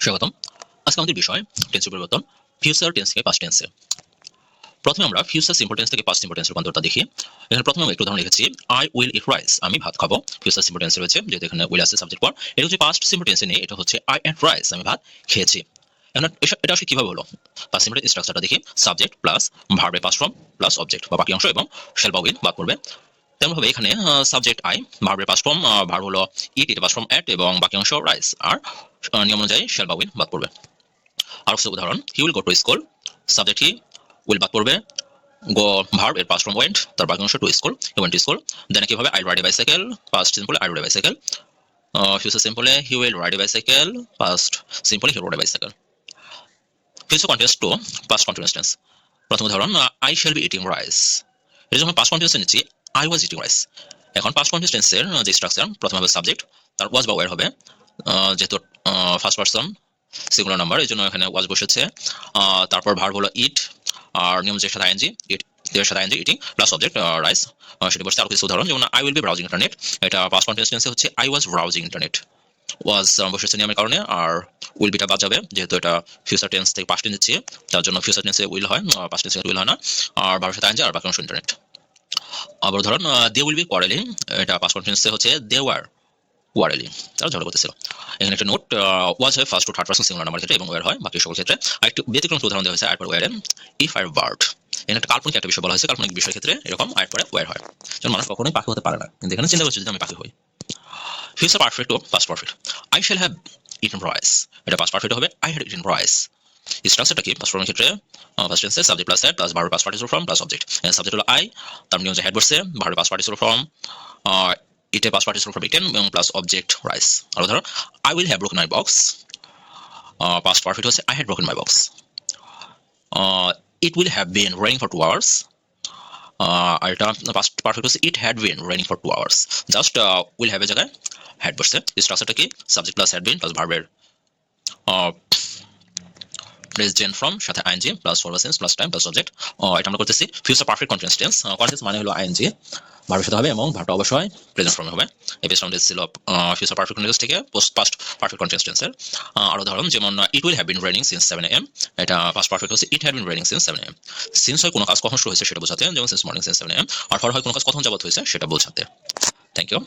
স্বাগতম। আজকে আমাদের বিষয় টেন্সের পরিবর্তন, ফিউচার টেন্স থেকে পাস্ট টেন্সে। প্রথমে আমরা ফিউচার সিম্পল টেন্স থেকে পাস্ট সিম্পল টেন্সের রূপান্তরটা দেখি। এখানে প্রথমে আমি একটু উদাহরণ লিখেছি, আই উইল ইট রাইস, আমি ভাত খাবো। ফিউচার সিম্পল টেন্সে রয়েছে, যেহেতু এখানে উইল আছে সাবজেক্ট পর। এটা হচ্ছে পাস্ট সিম্পল টেন্সে নেই, এটা হচ্ছে আই এট রাইস, আমি ভাত খেয়েছি। এখন এটা আসলে কিভাবে হলো? পাস্ট সিম্পল স্ট্রাকচারটা দেখি, সাবজেক্ট প্লাস ভার্বের পাস্ট ফর্ম প্লাস অবজেক্ট বা বাকি অংশ এবং শেল বা উইল বাদ পড়বে। তেমনভাবে এখানে সাবজেক্ট আই, ভার্বের পাস্ট ফর্ম ভার্ব হলো ইট, এটা পাস্ট ফর্ম এট এবং বাকি অংশ রাইস, আর নিয়ম অনুযায়ী শেল বা উইল বাদ পড়বে। আর হচ্ছে উদাহরণ, he will go to school, subject he, will বাদ পড়বে, গো ভার্ব এর পাস্ট ফর্ম ওয়েন্ট, তার বাকি অংশ to school, he went to school. Then কিভাবে I ride a bicycle, past সিম্পলে I rode a bicycle, future সিম্পলে he will ride a bicycle, past সিম্পলে he rode a bicycle. Future continuous to past continuous tense. প্রথম উদাহরণ, I shall be eating rice, এটা যখন past continuous নিচ্ছি I was eating rice. এখন past continuous টেন্সের যে স্ট্রাকচার, প্রথমে হবে সাবজেক্ট, তার ওয়াজ বা ওয়্যার হবে, যেহেতু ফার্স্ট পারসন সিঙ্গুলার নাম্বার, এই জন্য এখানে ওয়াজ বসেছে। তারপর ভার্ব হলো ইট, আর নিয়ম যে সাথে আইএনজি, ইট এর সাথে আইএনজি ইটিং প্লাস অবজেক্ট রাইস, সেটা বসছে। আরো কিছু উদাহরণ, যেমন I will be browsing internet, এটা পাস্ট কন্টিনিউয়াস টেন্সে হচ্ছে I was browsing internet. Was বসেছে নিয়মের কারণে, আর উইল বিটা বাদ যাবে, যেহেতু এটা ফিউচার টেন্স থেকে পাস্ট টেন্স দিচ্ছি, তার জন্য ফিউচার টেন্সে উইল হয়, পাস্ট টেন্সে উইল হয় না। আর ভার্বের সাথে আইএনজি আর বাকি অংশ ইন্টারনেট। আবার ধরুন, দে উইল বি কোয়ারেলিং, এটা পাস্ট কন্টিনিউয়াসে হচ্ছে দে ওয়ার ওয়ারেলি, তারা ঝগড়া করতেছিল। এখানে একটা নোট, ওয়াজ হয় first to third person singular number ক্ষেত্রে এবং ওয়্যার হয় বাকি সকল ক্ষেত্রে। আর একটু ব্যতিক্রম উদাহরণ দেওয়া হয়েছে আয়ের পর ওয়্যারে, ইফ আর বার্ড, এখানে একটা কাল্পনিক একটা বিষয় বলা হয়েছে, কাল্পনিক বিষয়ের ক্ষেত্রে এরকম আয়ের পরে ওয়্যার হয়, যেমন মানুষ কখনোই পাখি হতে পারে না, কিন্তু এখানে চিন্তা করছে যদি আমি পাখি হই। ফিউচার পারফেক্ট ও past perfect, I shall have eaten rice, এটা পাস্ট পারফেক্ট হবে আই হ্যাড ইটেন রাইস। স্ট্রাকচারটা কি? পাস্ট ফর্মের ক্ষেত্রে ফার্স্ট টেন্সে subject plus had plus verb past participle form plus object. Subject হলো আই, তার নিয়ম যে হ্যাড বসছে, ভার্ব পাস্ট পার্টিসিপল ফর্ম ইটে পাস্ট পার্টিসিপল ফর্ম ইটেন এবং প্লাস অবজেক্ট রাইস। আর ধরো, I will have broken my box, past perfect হচ্ছে I had broken my box. It will have been raining for 2 hours, আর এটা past perfect হচ্ছে it had been raining for 2 hours। Just will have এর জায়গায় had বসছে। স্ট্রাকচারটা কি? Subject plus had been plus ভার্বের প্রেজেন্ট ফর্ম সাথে ING plus forward tense plus time plus object. এটা আমরা করতেছি future perfect continuous tense. Continuous মানে হলো আইএনজি, ভার্বের সাথে হবে এবং ভার্বটা অবশ্যই প্রেজেন্ট ফর্মে হবে। এই বেস রাউন্ড ছিল ফিউচার পারফেক্ট কন্টিনিউয়াস থেকে পোস্ট পাস্ট পারফেক্ট কন্টিনিউয়াস টেন্সের। আর উদাহরণ, যেমন it will have been raining since 7 AM, এটা পাস্ট পারফেক্ট হচ্ছে it had been raining since 7 AM। Since হয় কোনো কাজ কখন শুরু হয়েছে সেটা বোঝাতে, যেমন সিন্স মর্নিং সিন্স 7 AM। আর ফর হয় কোনো কাজ কখন যাবত হয়েছে সেটা বোঝাতে। Thank you.